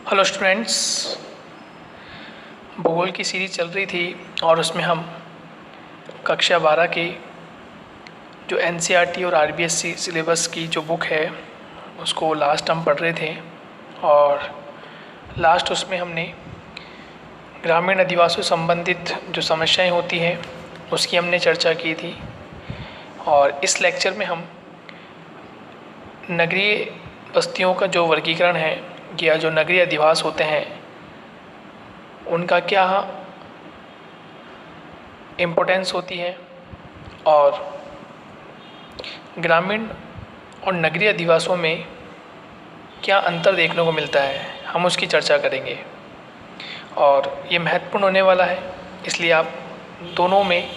Hello students, भूगोल की series चल रही थी और उसमें हम कक्षा 12 की जो एनसीईआरटी और आरबीएससी सिलेबस की जो बुक है उसको लास्ट हम पढ़ रहे थे। और लास्ट उसमें हमने ग्रामीण अधिवासों से संबंधित जो समस्याएं होती हैं उसकी हमने चर्चा की थी। और इस लेक्चर में हम नगरीय बस्तियों का जो वर्गीकरण है या जो नगरीय अधिवास होते हैं उनका क्या इम्पोर्टेंस होती है और ग्रामीण और नगरीय अधिवासों में क्या अंतर देखने को मिलता है, हम उसकी चर्चा करेंगे। और ये महत्वपूर्ण होने वाला है, इसलिए आप दोनों में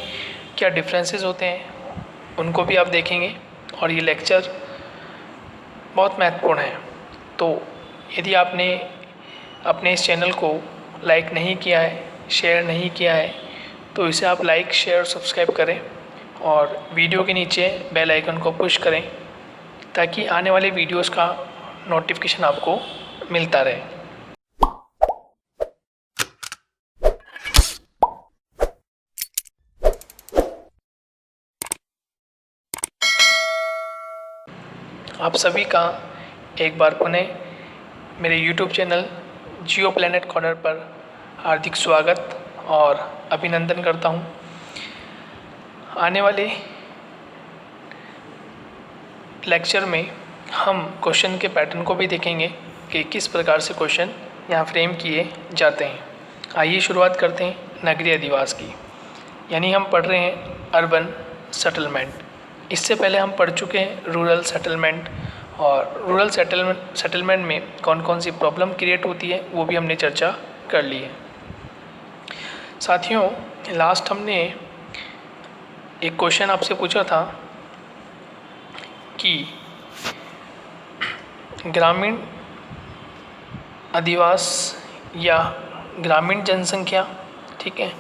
क्या डिफरेंसेस होते हैं उनको भी आप देखेंगे और ये लेक्चर बहुत महत्वपूर्ण है। तो यदि आपने अपने इस चैनल को लाइक नहीं किया है, शेयर नहीं किया है, तो इसे आप लाइक, शेयर, सब्सक्राइब करें और वीडियो के नीचे बेल आइकन को पुश करें ताकि आने वाले वीडियोस का नोटिफिकेशन आपको मिलता रहे। आप सभी का एक बार पुनः मेरे YouTube चैनल जियो प्लैनेट कॉर्नर पर हार्दिक स्वागत और अभिनंदन करता हूं। आने वाले लेक्चर में हम क्वेश्चन के पैटर्न को भी देखेंगे कि किस प्रकार से क्वेश्चन यहाँ फ्रेम किए जाते हैं। आइए शुरुआत करते हैं नगरीय अधिवास की, यानी हम पढ़ रहे हैं अर्बन सेटलमेंट। इससे पहले हम पढ़ चुके हैं रूरल सेटलमेंट, और रूरल सेटलमेंट में कौन कौन सी प्रॉब्लम क्रिएट होती है वो भी हमने चर्चा कर ली है। साथियों, लास्ट हमने एक क्वेश्चन आपसे पूछा था कि ग्रामीण अधिवास या ग्रामीण जनसंख्या, ठीक है,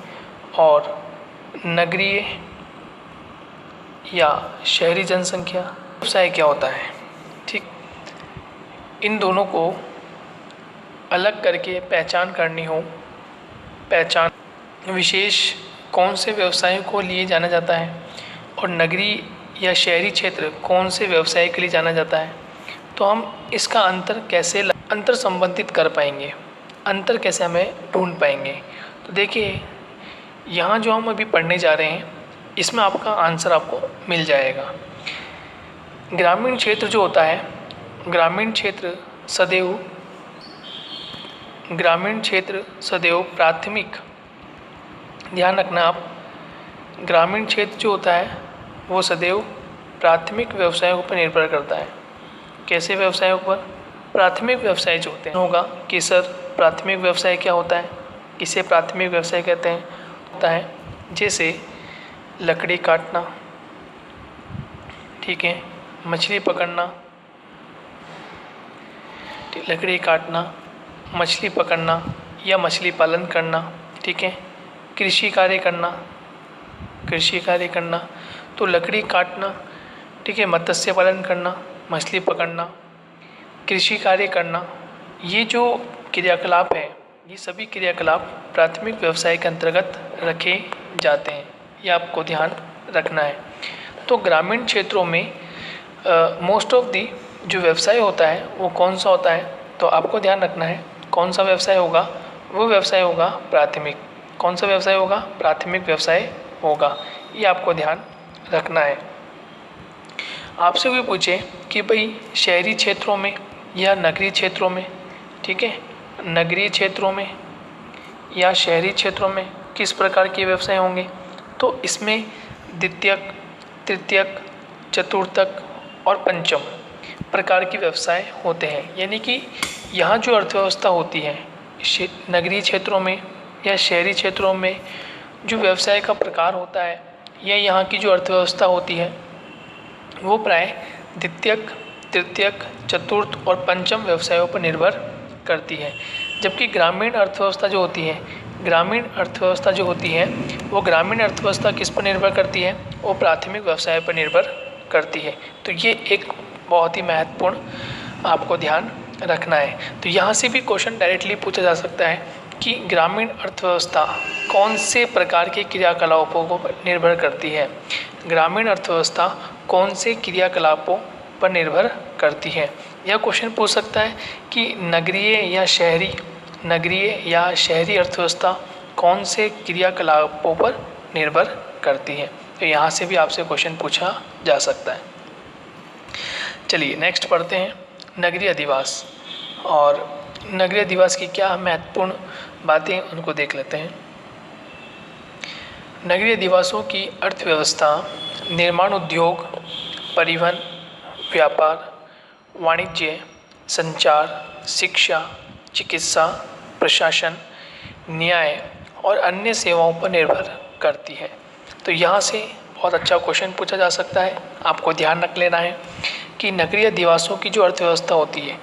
और नगरीय या शहरी जनसंख्या व्यवसाय क्या होता है। ठीक, इन दोनों को अलग करके पहचान करनी हो, पहचान विशेष कौन से व्यवसायों को लिए जाना जाता है और नगरीय या शहरी क्षेत्र कौन से व्यवसाय के लिए जाना जाता है, तो हम इसका अंतर संबंधित कर पाएंगे, अंतर कैसे हमें ढूंढ पाएंगे। तो देखिए, यहाँ जो हम अभी पढ़ने जा रहे हैं इसमें आपका आंसर आपको मिल जाएगा। ग्रामीण क्षेत्र जो होता है, ग्रामीण क्षेत्र सदैव प्राथमिक, ध्यान रखना आप, ग्रामीण क्षेत्र जो होता है वो सदैव प्राथमिक व्यवसायों पर निर्भर करता है। कैसे व्यवसायों पर? प्राथमिक व्यवसाय जो होते हैं होगा कि सर प्राथमिक व्यवसाय क्या होता है, इसे प्राथमिक व्यवसाय कहते हैं, होता है जैसे लकड़ी काटना, ठीक है, मछली पकड़ना, लकड़ी काटना, मछली पकड़ना या मछली पालन करना, ठीक है, कृषि कार्य करना, तो लकड़ी काटना, ठीक है, मत्स्य पालन करना, मछली पकड़ना, कृषि कार्य करना, ये जो क्रियाकलाप है ये सभी क्रियाकलाप प्राथमिक व्यवसाय के अंतर्गत रखे जाते हैं, ये आपको ध्यान रखना है। तो ग्रामीण क्षेत्रों में मोस्ट ऑफ दी जो व्यवसाय होता है वो कौन सा होता है, तो आपको ध्यान रखना है कौन सा व्यवसाय होगा, वो व्यवसाय होगा प्राथमिक। कौन सा व्यवसाय होगा? प्राथमिक व्यवसाय होगा, ये आपको ध्यान रखना है। आपसे भी पूछे कि भाई शहरी क्षेत्रों में या नगरीय क्षेत्रों में, ठीक है, नगरीय क्षेत्रों में या शहरी क्षेत्रों में किस प्रकार के व्यवसाय होंगे, तो इसमें द्वितीयक, तृतीयक, चतुर्थक और पंचम प्रकार के व्यवसाय होते हैं। यानी कि यहाँ जो अर्थव्यवस्था होती है नगरीय क्षेत्रों में या शहरी क्षेत्रों में, जो व्यवसाय का प्रकार होता है या यहाँ की जो अर्थव्यवस्था होती है वो प्राय द्वितीयक, तृतीयक, चतुर्थ और पंचम व्यवसायों पर निर्भर करती है। जबकि ग्रामीण अर्थव्यवस्था जो होती है, ग्रामीण अर्थव्यवस्था जो होती है वो ग्रामीण अर्थव्यवस्था किस पर निर्भर करती है? वो प्राथमिक व्यवसाय पर निर्भर करती है। तो ये एक बहुत ही महत्वपूर्ण आपको ध्यान रखना है। तो यहाँ से भी क्वेश्चन डायरेक्टली पूछा जा सकता है कि ग्रामीण अर्थव्यवस्था कौन से प्रकार के क्रियाकलापों पर निर्भर करती है। ग्रामीण अर्थव्यवस्था कौन से क्रियाकलापों पर निर्भर करती है। यह क्वेश्चन पूछ सकता है कि नगरीय या शहरी अर्थव्यवस्था कौन से क्रियाकलापों पर निर्भर करती है। तो यहाँ से भी आपसे क्वेश्चन पूछा जा सकता है। चलिए नेक्स्ट पढ़ते हैं नगरीय अधिवास, और नगरीय अधिवास की क्या महत्वपूर्ण बातें उनको देख लेते हैं। नगरीय अधिवासों की अर्थव्यवस्था निर्माण उद्योग, परिवहन, व्यापार, वाणिज्य, संचार, शिक्षा, चिकित्सा, प्रशासन, न्याय और अन्य सेवाओं पर निर्भर करती है। तो यहाँ से बहुत अच्छा क्वेश्चन पूछा जा सकता है। आपको ध्यान रख लेना है कि नगरीय अधिवासों की जो अर्थव्यवस्था होती है,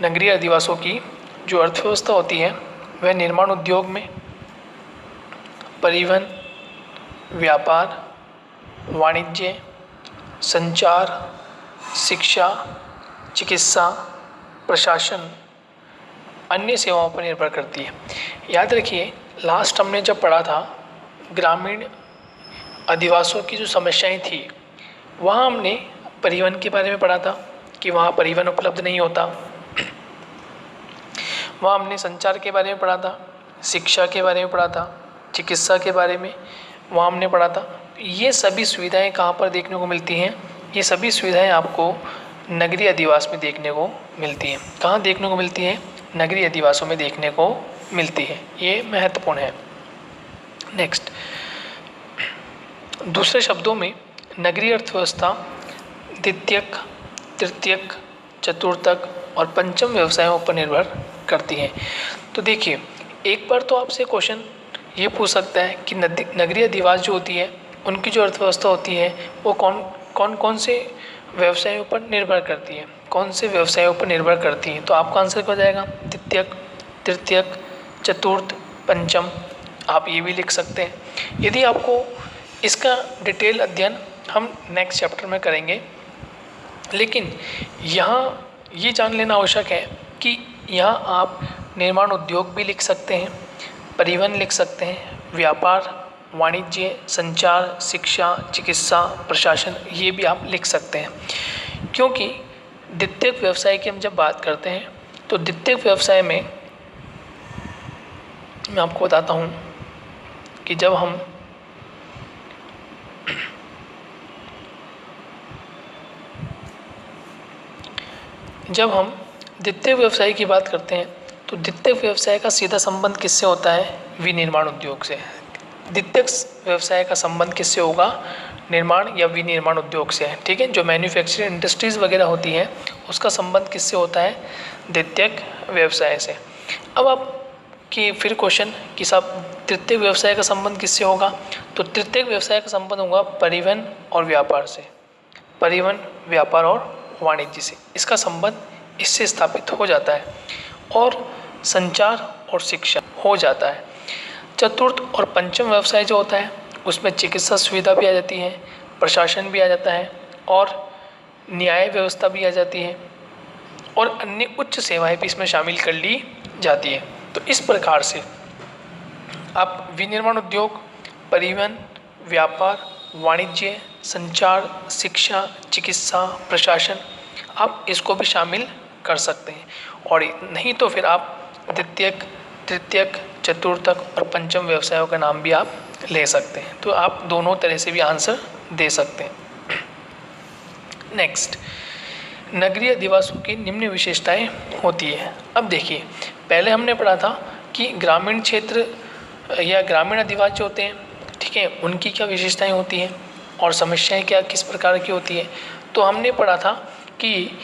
नगरीय अधिवासों की जो अर्थव्यवस्था होती है वह निर्माण उद्योग में, परिवहन, व्यापार, वाणिज्य, संचार, शिक्षा, चिकित्सा, प्रशासन, अन्य सेवाओं पर निर्भर करती है। याद रखिए लास्ट हमने जब पढ़ा था ग्रामीण अधिवासों की जो समस्याएं थी, वहाँ हमने परिवहन के बारे में पढ़ा था कि वहाँ परिवहन उपलब्ध नहीं होता। वहाँ हमने संचार के बारे में पढ़ा था, शिक्षा के बारे में पढ़ा था, चिकित्सा के बारे में वहाँ हमने पढ़ा था। ये सभी सुविधाएं कहाँ पर देखने को मिलती हैं? ये सभी सुविधाएं आपको नगरीय अधिवास में देखने को मिलती हैं। कहाँ देखने को मिलती हैं? नगरीय अधिवासों में देखने को मिलती है। ये महत्वपूर्ण है। नेक्स्ट, दूसरे शब्दों में नगरीय अर्थव्यवस्था द्वितीयक, तृतीयक, चतुर्थक और पंचम व्यवसायों पर निर्भर करती हैं। तो देखिए एक बार तो आपसे क्वेश्चन ये पूछ सकता है कि नगरीय अधिवास जो होती है उनकी जो अर्थव्यवस्था होती है वो कौन से व्यवसायों पर निर्भर करती है, कौन से व्यवसायों पर निर्भर करती है। तो आपका आंसर क्या हो जाएगा? द्वितीयक, तृतीयक, चतुर्थ, पंचम। आप ये भी लिख सकते हैं। यदि आपको इसका डिटेल अध्ययन हम नेक्स्ट चैप्टर में करेंगे, लेकिन यहाँ ये जान लेना आवश्यक है कि यहाँ आप निर्माण उद्योग भी लिख सकते हैं, परिवहन लिख सकते हैं, व्यापार, वाणिज्य, संचार, शिक्षा, चिकित्सा, प्रशासन, ये भी आप लिख सकते हैं। क्योंकि द्वितीयक व्यवसाय की हम जब बात करते हैं तो द्वितीयक व्यवसाय में मैं आपको बताता हूँ कि जब हम द्वितीयक व्यवसाय की बात करते हैं तो द्वितीयक व्यवसाय का सीधा संबंध किससे होता है? विनिर्माण उद्योग से। द्वितीयक व्यवसाय का संबंध किससे होगा? निर्माण या विनिर्माण उद्योग से। ठीक है, जो मैन्युफैक्चरिंग इंडस्ट्रीज़ वगैरह होती हैं उसका संबंध किससे होता है? द्वितीयक व्यवसाय से। अब आप कि फिर क्वेश्चन कि साहब तृतीयक व्यवसाय का संबंध किससे होगा? तो तृतीयक व्यवसाय का संबंध होगा परिवहन और व्यापार से, परिवहन, व्यापार और वाणिज्य से। इसका संबंध इससे स्थापित हो जाता है, और संचार और शिक्षा हो जाता है। चतुर्थ और पंचम व्यवसाय जो होता है उसमें चिकित्सा सुविधा भी आ जाती है, प्रशासन भी आ जाता है, और न्याय व्यवस्था भी आ जाती है, और अन्य उच्च सेवाएं भी इसमें शामिल कर ली जाती है। तो इस प्रकार से आप विनिर्माण उद्योग, परिवहन, व्यापार, वाणिज्य, संचार, शिक्षा, चिकित्सा, प्रशासन, आप इसको भी शामिल कर सकते हैं। और नहीं तो फिर आप द्वितीयक, तृतीयक, चतुर्थक और पंचम व्यवसायों का नाम भी आप ले सकते हैं। तो आप दोनों तरह से भी आंसर दे सकते हैं। नेक्स्ट, नगरीय अधिवासों की निम्न विशेषताएं होती है। अब देखिए पहले हमने पढ़ा था कि ग्रामीण क्षेत्र या ग्रामीण अधिवास जो होते हैं, ठीक है, उनकी क्या विशेषताएं होती हैं और समस्याएं क्या किस प्रकार की होती है। तो हमने पढ़ा था कि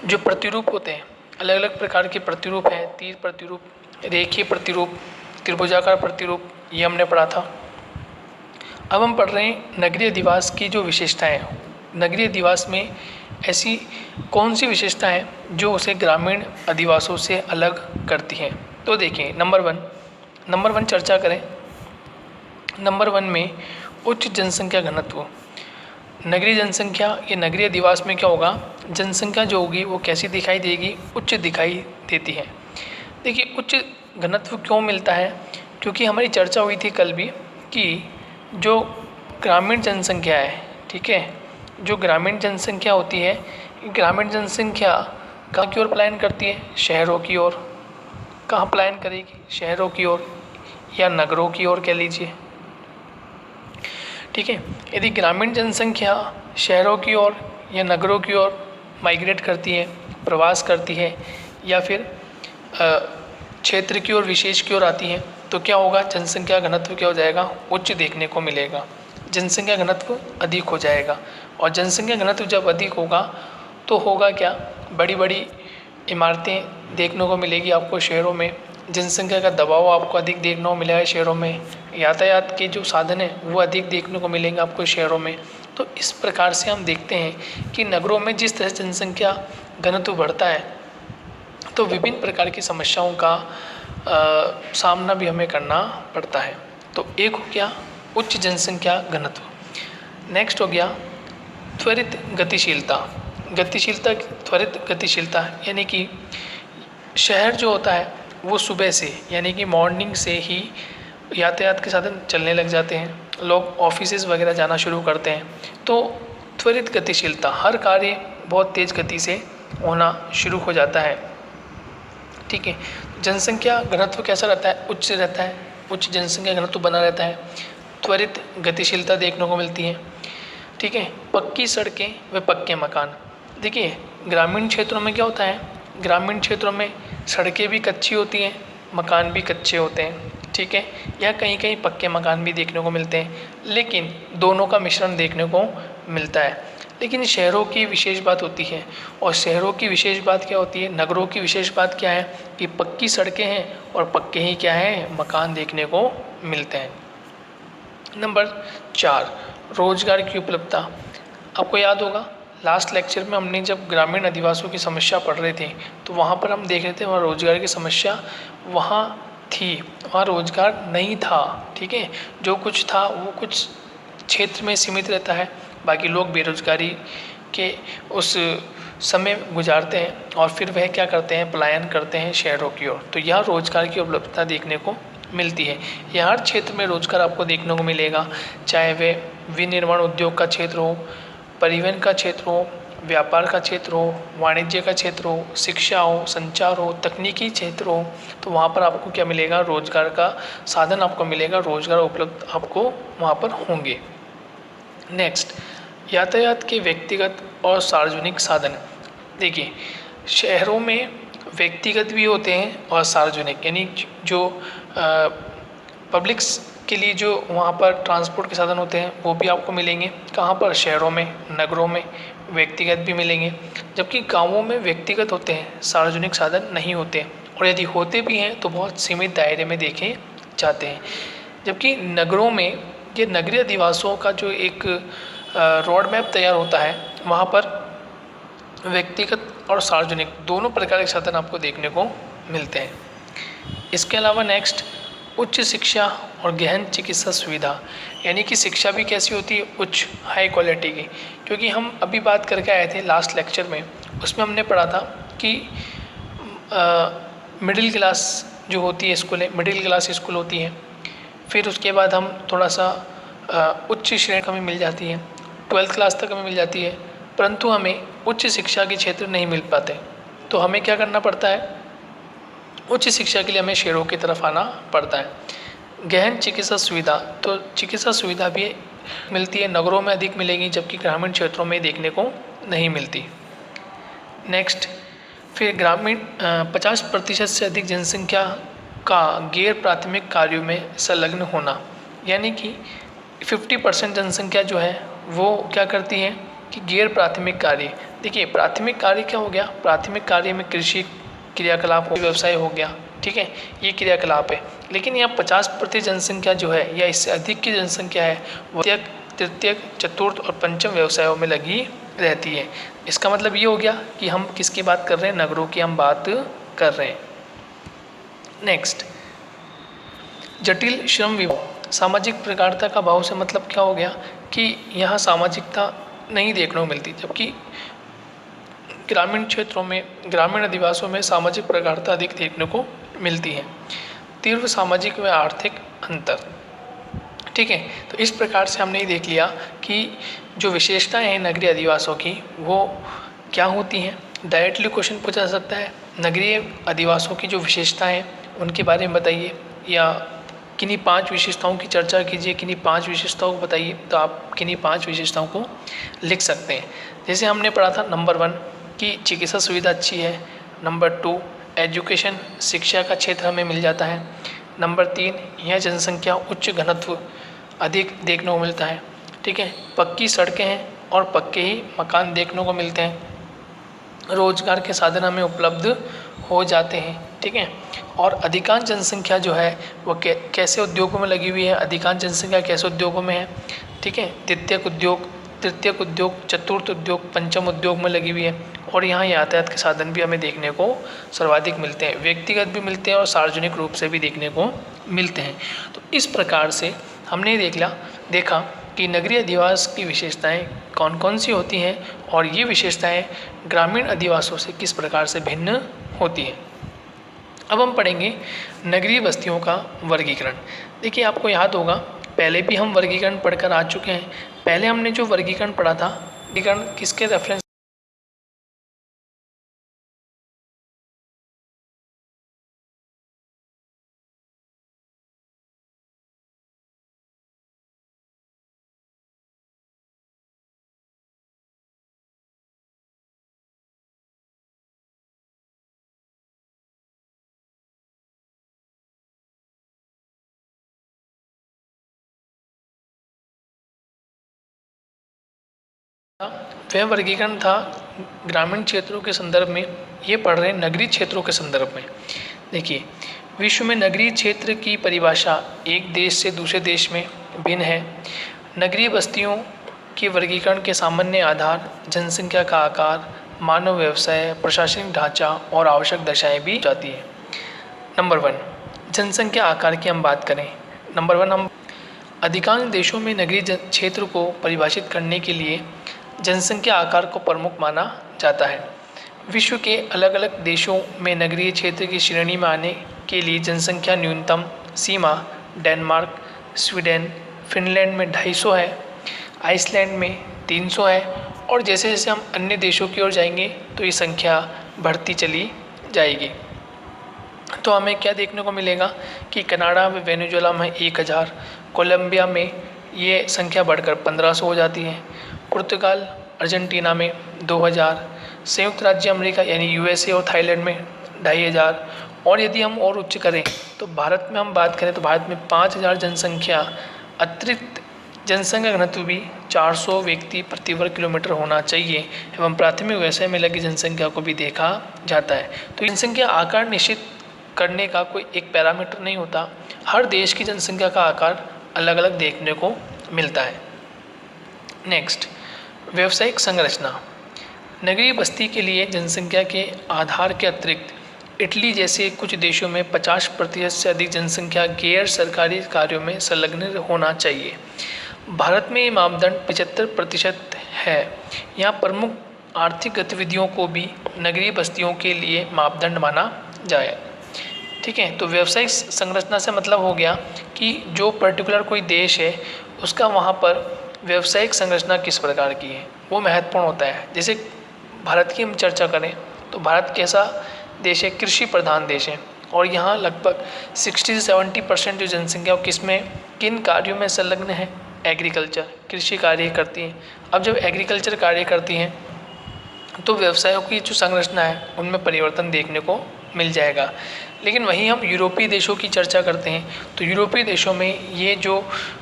जो प्रतिरूप होते हैं, अलग अलग प्रकार के प्रतिरूप हैं, तीर प्रतिरूप, रेखीय प्रतिरूप, त्रिभुजाकार प्रतिरूप, ये हमने पढ़ा था। अब हम पढ़ रहे हैं नगरीय अधिवास की जो विशेषताएं हैं। नगरीय अधिवास में ऐसी कौन सी विशेषता है जो उसे ग्रामीण अधिवासों से अलग करती हैं। तो देखिए नंबर वन चर्चा करें। नंबर 1 में उच्च जनसंख्या घनत्व। नगरीय जनसंख्या या नगरीय अधिवास में क्या होगा, जनसंख्या जो होगी वो कैसी दिखाई देगी, उच्च दिखाई देती है। देखिए उच्च घनत्व क्यों मिलता है, क्योंकि हमारी चर्चा हुई थी कल भी कि जो ग्रामीण जनसंख्या है, ठीक है, जो ग्रामीण जनसंख्या होती है, ग्रामीण जनसंख्या कहाँ की ओर पलायन करती है, शहरों की ओर। कहाँ पलायन करेगी, शहरों की ओर या नगरों की ओर कह लीजिए, ठीक है। यदि ग्रामीण जनसंख्या शहरों की ओर या नगरों की ओर माइग्रेट करती है, प्रवास करती है, या फिर क्षेत्र की ओर विशेष की ओर आती है, तो क्या होगा, जनसंख्या घनत्व क्या हो जाएगा, उच्च देखने को मिलेगा, जनसंख्या घनत्व अधिक हो जाएगा। और जनसंख्या घनत्व जब अधिक होगा तो होगा क्या, बड़ी बड़ी इमारतें देखने को मिलेगी आपको शहरों में, जनसंख्या का दबाव आपको अधिक देखने को मिलेगा शहरों में, यातायात के जो साधन हैं वो अधिक देखने को मिलेंगे आपको शहरों में। तो इस प्रकार से हम देखते हैं कि नगरों में जिस तरह जनसंख्या घनत्व बढ़ता है तो विभिन्न प्रकार की समस्याओं का सामना भी हमें करना पड़ता है। तो एक हो गया उच्च जनसंख्या घनत्व, नेक्स्ट हो गया त्वरित गतिशीलता। त्वरित गतिशीलता यानी कि शहर जो होता है वो सुबह से यानी कि मॉर्निंग से ही यातायात के साधन चलने लग जाते हैं, लोग ऑफिसेज वगैरह जाना शुरू करते हैं, तो त्वरित गतिशीलता, हर कार्य बहुत तेज़ गति से होना शुरू हो जाता है, ठीक है। जनसंख्या घनत्व कैसा रहता है, उच्च रहता है, उच्च जनसंख्या घनत्व बना रहता है, त्वरित गतिशीलता देखने को मिलती है, ठीक है। पक्की सड़कें व पक्के मकान। देखिए ग्रामीण क्षेत्रों में क्या होता है, ग्रामीण क्षेत्रों में सड़कें भी कच्ची होती हैं, मकान भी कच्चे होते हैं, ठीक है, या कहीं कहीं पक्के मकान भी देखने को मिलते हैं, लेकिन दोनों का मिश्रण देखने को मिलता है। लेकिन शहरों की विशेष बात होती है, और शहरों की विशेष बात क्या होती है, नगरों की विशेष बात क्या है कि पक्की सड़कें हैं और पक्के ही क्या हैं, मकान देखने को मिलते हैं। नंबर 4, रोजगार की उपलब्धता। आपको याद होगा लास्ट लेक्चर में हमने जब ग्रामीण अधिवासियों की समस्या पढ़ रहे थे तो वहाँ पर हम देख रहे थे वहाँ रोजगार की समस्या वहाँ थी, वहाँ रोजगार नहीं था, ठीक है, जो कुछ था वो कुछ क्षेत्र में सीमित रहता है, बाकी लोग बेरोजगारी के उस समय गुजारते हैं और फिर वह क्या करते हैं, पलायन करते हैं शहरों की ओर। तो यहाँ रोजगार की उपलब्धता देखने को मिलती है, यह हर क्षेत्र में रोजगार आपको देखने को मिलेगा, चाहे वह विनिर्माण उद्योग का क्षेत्र हो, परिवहन का क्षेत्र हो, व्यापार का क्षेत्र हो, वाणिज्य का क्षेत्र हो, शिक्षा हो, संचार हो, तकनीकी क्षेत्र हो, तो वहाँ पर आपको क्या मिलेगा, रोजगार का साधन आपको मिलेगा, रोजगार उपलब्ध आपको वहाँ पर होंगे। नेक्स्ट, यातायात के व्यक्तिगत और सार्वजनिक साधन। देखिए शहरों में व्यक्तिगत भी होते हैं और सार्वजनिक, यानी जो पब्लिक्स के लिए जो वहाँ पर ट्रांसपोर्ट के साधन होते हैं वो भी आपको मिलेंगे। कहाँ पर, शहरों में, नगरों में व्यक्तिगत भी मिलेंगे, जबकि गांवों में व्यक्तिगत होते हैं, सार्वजनिक साधन नहीं होते, और यदि होते भी हैं तो बहुत सीमित दायरे में देखे जाते हैं। जबकि नगरों में ये नगरीय अधिवासों का जो एक रोड मैप तैयार होता है वहाँ पर व्यक्तिगत और सार्वजनिक दोनों प्रकार के साधन आपको देखने को मिलते हैं। इसके अलावा नेक्स्ट, उच्च शिक्षा और गहन चिकित्सा सुविधा, यानी कि शिक्षा भी कैसी होती है, उच्च हाई क्वालिटी की। क्योंकि हम अभी बात करके आए थे लास्ट लेक्चर में, उसमें हमने पढ़ा था कि मिडिल क्लास जो होती है स्कूलें, मिडिल क्लास स्कूल होती हैं, फिर उसके बाद हम थोड़ा सा उच्च श्रेणी हमें मिल जाती है, 12th क्लास तक हमें मिल जाती है, परंतु हमें उच्च शिक्षा के क्षेत्र नहीं मिल पाते। तो हमें क्या करना पड़ता है, उच्च शिक्षा के लिए हमें शहरों की तरफ आना पड़ता है। गहन चिकित्सा सुविधा, तो चिकित्सा सुविधा भी मिलती है, नगरों में अधिक मिलेगी जबकि ग्रामीण क्षेत्रों में देखने को नहीं मिलती। नेक्स्ट, फिर ग्रामीण 50% से अधिक जनसंख्या का गैर प्राथमिक कार्यों में संलग्न होना, यानी कि 50% जनसंख्या जो है वो क्या करती है कि गैर प्राथमिक कार्य। देखिए प्राथमिक कार्य क्या हो गया, प्राथमिक कार्य में कृषि क्रियाकलाप हो, व्यवसाय हो गया, ठीक है, ये क्रियाकलाप है। लेकिन यहाँ 50% जनसंख्या जो है या इससे अधिक की जनसंख्या है वो तृतीयक, चतुर्थ और पंचम व्यवसायों में लगी रहती है। इसका मतलब ये हो गया कि हम किसकी बात कर रहे हैं, नगरों की हम बात कर रहे हैं। नेक्स्ट, जटिल श्रम विभाग, सामाजिक प्रकारता का भाव से मतलब क्या हो गया कि यहाँ सामाजिकता नहीं देखने को मिलती, जबकि ग्रामीण क्षेत्रों में, ग्रामीण अधिवासों में सामाजिक प्रगाढ़ता अधिक देखने को मिलती है। तीव्र सामाजिक व आर्थिक अंतर, ठीक है। तो इस प्रकार से हमने ये देख लिया कि जो विशेषताएं हैं नगरीय अधिवासों की वो क्या होती हैं। डायरेक्टली क्वेश्चन पूछा जा सकता है, नगरीय अधिवासों की जो विशेषताएं हैं उनके बारे में बताइए, या किन्हीं 5 विशेषताओं की चर्चा कीजिए, किन्हीं 5 विशेषताओं को बताइए। तो आप किन्हीं 5 विशेषताओं को लिख सकते हैं। जैसे हमने पढ़ा था नंबर 1 कि चिकित्सा सुविधा अच्छी है। नंबर 2 एजुकेशन, शिक्षा का क्षेत्र हमें मिल जाता है। नंबर 3 यह जनसंख्या उच्च घनत्व अधिक देखने को मिलता है, ठीक है। पक्की सड़कें हैं और पक्के ही मकान देखने को मिलते हैं। रोजगार के साधन हमें उपलब्ध हो जाते हैं, ठीक है। और अधिकांश जनसंख्या जो है वो कैसे उद्योगों में लगी हुई है, अधिकांश जनसंख्या कैसे उद्योगों में है, ठीक है। द्वितीयक उद्योग, तृतीयक उद्योग, चतुर्थ उद्योग, पंचम उद्योग में लगी हुई है। और यहाँ यातायात के साधन भी हमें देखने को सर्वाधिक मिलते हैं, व्यक्तिगत भी मिलते हैं और सार्वजनिक रूप से भी देखने को मिलते हैं। तो इस प्रकार से हमने देखा कि नगरीय अधिवास की विशेषताएं कौन कौन सी होती हैं और ये विशेषताएं ग्रामीण अधिवासों से किस प्रकार से भिन्न होती हैं। अब हम पढ़ेंगे नगरीय बस्तियों का वर्गीकरण। देखिए आपको याद होगा पहले भी हम वर्गीकरण पढ़कर आ चुके हैं। पहले हमने जो वर्गीकरण पढ़ा था, वर्गीकरण किसके रेफरेंस वह वर्गीकरण था ग्रामीण क्षेत्रों के संदर्भ में, ये पढ़ रहे हैं नगरीय क्षेत्रों के संदर्भ में। देखिए विश्व में नगरीय क्षेत्र की परिभाषा एक देश से दूसरे देश में भिन्न है। नगरीय बस्तियों के वर्गीकरण के सामान्य आधार जनसंख्या का आकार, मानव व्यवसाय, प्रशासनिक ढांचा और आवश्यक दशाएं भी जाती है। नंबर 1 जनसंख्या आकार की हम बात करें। नंबर 1 हम अधिकांश देशों में नगरीय क्षेत्र को परिभाषित करने के लिए जनसंख्या आकार को प्रमुख माना जाता है। विश्व के अलग अलग देशों में नगरीय क्षेत्र की श्रेणी में आने के लिए जनसंख्या न्यूनतम सीमा डेनमार्क, स्वीडन, फिनलैंड में 250 है, आइसलैंड में 300 है, और जैसे जैसे हम अन्य देशों की ओर जाएंगे तो ये संख्या बढ़ती चली जाएगी। तो हमें क्या देखने को मिलेगा कि कनाडा व वेनेजुएला में 1000, कोलंबिया में ये संख्या बढ़कर 1500 हो जाती है, पुर्तगाल, अर्जेंटीना में 2000, संयुक्त राज्य अमेरिका यानी यूएसए और थाईलैंड में 2500, और यदि हम और उच्च करें तो भारत में हम बात करें तो भारत में 5000 जनसंख्या, अतिरिक्त जनसंख्या घनत्व भी 400 व्यक्ति प्रति वर्ग किलोमीटर होना चाहिए एवं प्राथमिक व्यवसाय में लगी जनसंख्या को भी देखा जाता है। तो जनसंख्या आकार निश्चित करने का कोई एक पैरामीटर नहीं होता, हर देश की जनसंख्या का आकार अलग अलग देखने को मिलता है। नेक्स्ट व्यावसायिक संरचना। नगरीय बस्ती के लिए जनसंख्या के आधार के अतिरिक्त इटली जैसे कुछ देशों में 50% से अधिक जनसंख्या गैर सरकारी कार्यों में संलग्न होना चाहिए। भारत में ये मापदंड 75% है। यहाँ प्रमुख आर्थिक गतिविधियों को भी नगरीय बस्तियों के लिए मापदंड माना जाए, ठीक है। तो व्यावसायिक संरचना से मतलब हो गया कि जो पर्टिकुलर कोई देश है उसका वहाँ पर व्यावसायिक संरचना किस प्रकार की है वो महत्वपूर्ण होता है। जैसे भारत की हम चर्चा करें तो भारत कैसा देश है, कृषि प्रधान देश है, और यहाँ लगभग 60 से 70% जो जनसंख्या किस में, किन कार्यों में संलग्न है, एग्रीकल्चर, कृषि कार्य करती हैं। अब जब एग्रीकल्चर कार्य करती हैं तो व्यवसायों की जो संरचना है उनमें परिवर्तन देखने को मिल जाएगा। लेकिन वहीं हम यूरोपीय देशों की चर्चा करते हैं तो यूरोपीय देशों में ये जो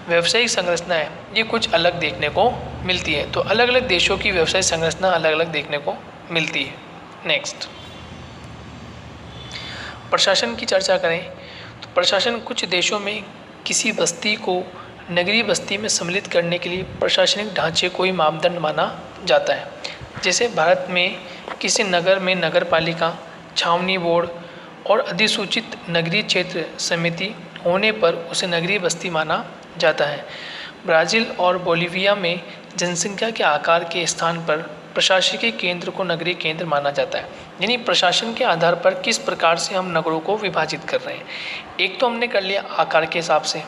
व्यावसायिक संरचना है ये कुछ अलग देखने को मिलती है। तो अलग अलग देशों की व्यवसायिक संरचना अलग अलग देखने को मिलती है। नेक्स्ट प्रशासन की चर्चा करें तो प्रशासन कुछ देशों में किसी बस्ती को नगरीय बस्ती में सम्मिलित करने के लिए प्रशासनिक ढांचे को ही मापदंड माना जाता है। जैसे भारत में किसी नगर में नगर पालिका, छावनी बोर्ड और अधिसूचित नगरीय क्षेत्र समिति होने पर उसे नगरीय बस्ती माना जाता है। ब्राज़ील और बोलिविया में जनसंख्या के आकार के स्थान पर प्रशासकीय केंद्र को नगरीय केंद्र माना जाता है। यानी प्रशासन के आधार पर किस प्रकार से हम नगरों को विभाजित कर रहे हैं। एक तो हमने कर लिया आकार के हिसाब से,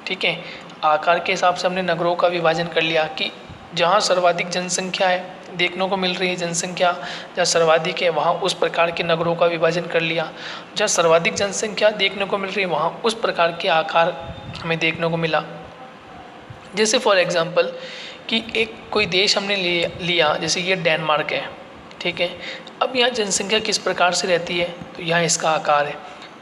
ठीक है, आकार के हिसाब से हमने नगरों का विभाजन कर लिया कि जहाँ सर्वाधिक जनसंख्या है, देखने को मिल रही है जनसंख्या जहाँ सर्वाधिक है, वहाँ उस प्रकार के नगरों का विभाजन कर लिया। जहाँ सर्वाधिक जनसंख्या देखने को मिल रही है वहाँ उस प्रकार के आकार हमें देखने को मिला। जैसे फॉर एग्जांपल कि एक कोई देश हमने लिया, जैसे ये डेनमार्क है, ठीक है। अब यहाँ जनसंख्या किस प्रकार से रहती है, तो यहाँ इसका आकार है।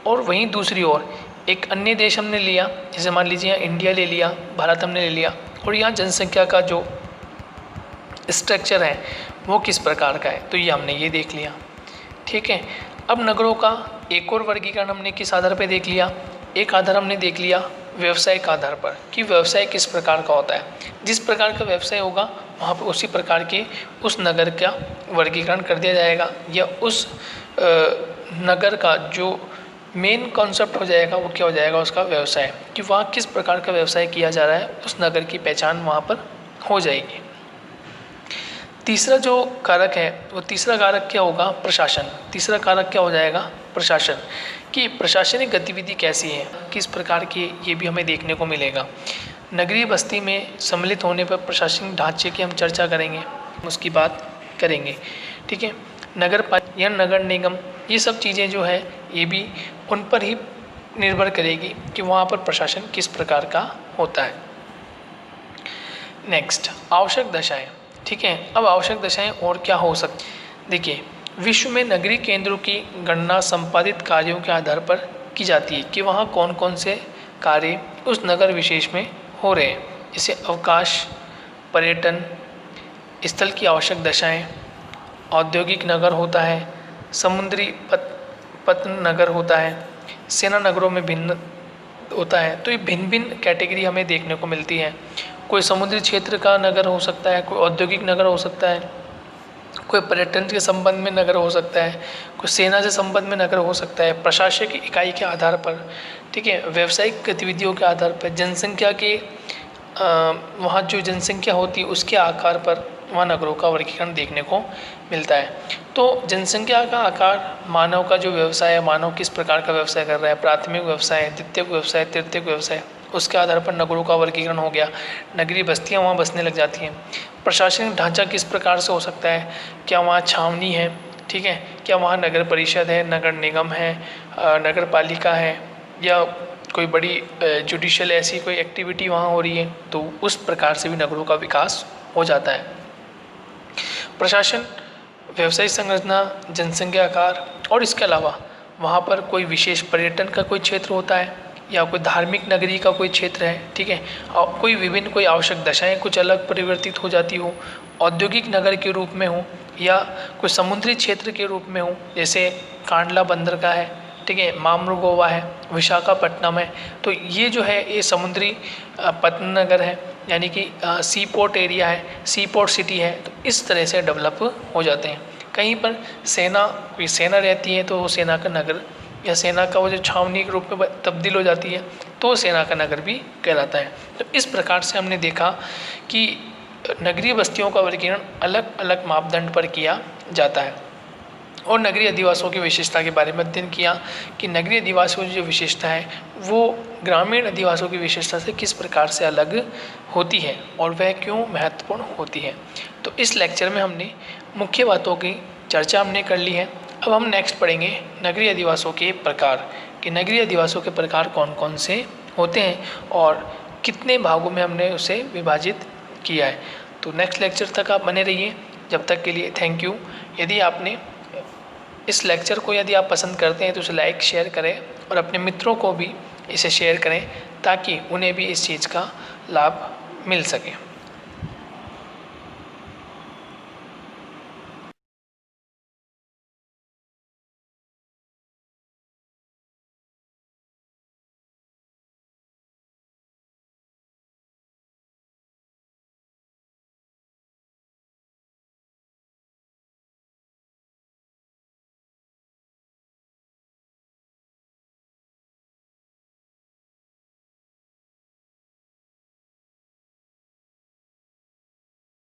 और वहीं दूसरी ओर एक अन्य देश हमने लिया, जैसे मान लीजिए यहाँ इंडिया ले लिया, भारत हमने ले लिया, और यहाँ जनसंख्या का जो स्ट्रक्चर है वो किस प्रकार का है, तो ये हमने ये देख लिया, ठीक है। अब नगरों का एक और वर्गीकरण हमने किस आधार पर देख लिया, एक आधार हमने देख लिया व्यवसाय के आधार पर कि व्यवसाय किस प्रकार का होता है। जिस प्रकार का व्यवसाय होगा वहाँ पर उसी प्रकार के उस नगर का वर्गीकरण कर दिया जाएगा, या उस नगर का जो मेन कॉन्सेप्ट हो जाएगा वो क्या हो जाएगा, उसका व्यवसाय, कि वहाँ किस प्रकार का व्यवसाय किया जा रहा है, उस नगर की पहचान वहाँ पर हो जाएगी। तीसरा जो कारक है वो तीसरा कारक क्या होगा, प्रशासन। तीसरा कारक क्या हो जाएगा, प्रशासन, कि प्रशासनिक गतिविधि कैसी है, किस प्रकार की, ये भी हमें देखने को मिलेगा। नगरीय बस्ती में सम्मिलित होने पर प्रशासनिक ढांचे की हम चर्चा करेंगे, उसकी बात करेंगे, ठीक है। नगर पालिका या नगर निगम, ये सब चीज़ें जो है ये भी उन पर ही निर्भर करेगी कि वहाँ पर प्रशासन किस प्रकार का होता है। नेक्स्ट, आवश्यक दशाएं, ठीक है। अब आवश्यक दशाएं और क्या हो सकती, देखिए विश्व में नगरीय केंद्रों की गणना संपादित कार्यों के आधार पर की जाती है कि वहाँ कौन कौन से कार्य उस नगर विशेष में हो रहे हैं। जैसे अवकाश, पर्यटन स्थल की आवश्यक दशाएं, औद्योगिक नगर होता है, समुद्री पत्तन नगर होता है, सेना नगरों में भिन्न होता है। तो ये भिन्न भिन्न कैटेगरी हमें देखने को मिलती है। कोई समुद्री क्षेत्र का नगर हो सकता है, कोई औद्योगिक नगर हो सकता है, कोई पर्यटन के संबंध में नगर हो सकता है, कोई सेना से संबंध में नगर हो सकता है, प्रशासनिक इकाई के आधार पर, ठीक है, व्यावसायिक गतिविधियों के आधार पर, जनसंख्या के वहाँ जो जनसंख्या होती है उसके आकार पर वहाँ नगरों का वर्गीकरण देखने को मिलता है। तो जनसंख्या का आकार, मानव का जो व्यवसाय है, मानव किस प्रकार का व्यवसाय कर रहा है, प्राथमिक व्यवसाय, द्वितीयक व्यवसाय, तृतीयक व्यवसाय, उसके आधार पर नगरों का वर्गीकरण हो गया। नगरीय बस्तियाँ वहाँ बसने लग जाती हैं। प्रशासनिक ढांचा किस प्रकार से हो सकता है, क्या वहाँ छावनी है, ठीक है, क्या वहाँ नगर परिषद है, नगर निगम है, नगर पालिका है, या कोई बड़ी जुडिशियल ऐसी कोई एक्टिविटी वहाँ हो रही है, तो उस प्रकार से भी नगरों का विकास हो जाता है। प्रशासन, व्यवसायिक संरचना, जनसंख्या आकार, और इसके अलावा वहाँ पर कोई विशेष पर्यटन का कोई क्षेत्र होता है, या कोई धार्मिक नगरी का कोई क्षेत्र है, ठीक है, और कोई विभिन्न कोई आवश्यक दशाएं कुछ अलग परिवर्तित हो जाती हो, औद्योगिक नगर के रूप में हो, या कोई समुद्री क्षेत्र के रूप में हो, जैसे कांडला बंदर का है, ठीक है, मामरू गोवा है, विशाखापट्टनम है। तो ये जो है ये समुद्री पत्तन नगर है, यानी कि सी पोर्ट एरिया है, सी पोर्ट सिटी है। तो इस तरह से डेवलप हो जाते हैं। कहीं पर कोई सेना रहती है तो वो सेना का नगर, या सेना का वो जो छावनी के रूप में तब्दील हो जाती है तो सेना का नगर भी कहलाता है। तो इस प्रकार से हमने देखा कि नगरीय बस्तियों का वर्गीकरण अलग अलग मापदंड पर किया जाता है। और नगरीय अधिवासों की विशेषता के बारे में अध्ययन किया कि नगरीय अधिवासों की जो विशेषता है वो ग्रामीण अधिवासों की विशेषता से किस प्रकार से अलग होती है और वह क्यों महत्वपूर्ण होती है। तो इस लेक्चर में हमने मुख्य बातों की चर्चा हमने कर ली है। अब हम नेक्स्ट पढ़ेंगे नगरीय अधिवासों के प्रकार, कि नगरीय अधिवासों के प्रकार कौन कौन से होते हैं और कितने भागों में हमने उसे विभाजित किया है। तो नेक्स्ट लेक्चर तक आप बने रहिए। जब तक के लिए थैंक यू। यदि आपने इस लेक्चर को यदि आप पसंद करते हैं तो उसे लाइक शेयर करें और अपने मित्रों को भी इसे शेयर करें ताकि उन्हें भी इस चीज़ का लाभ मिल सके।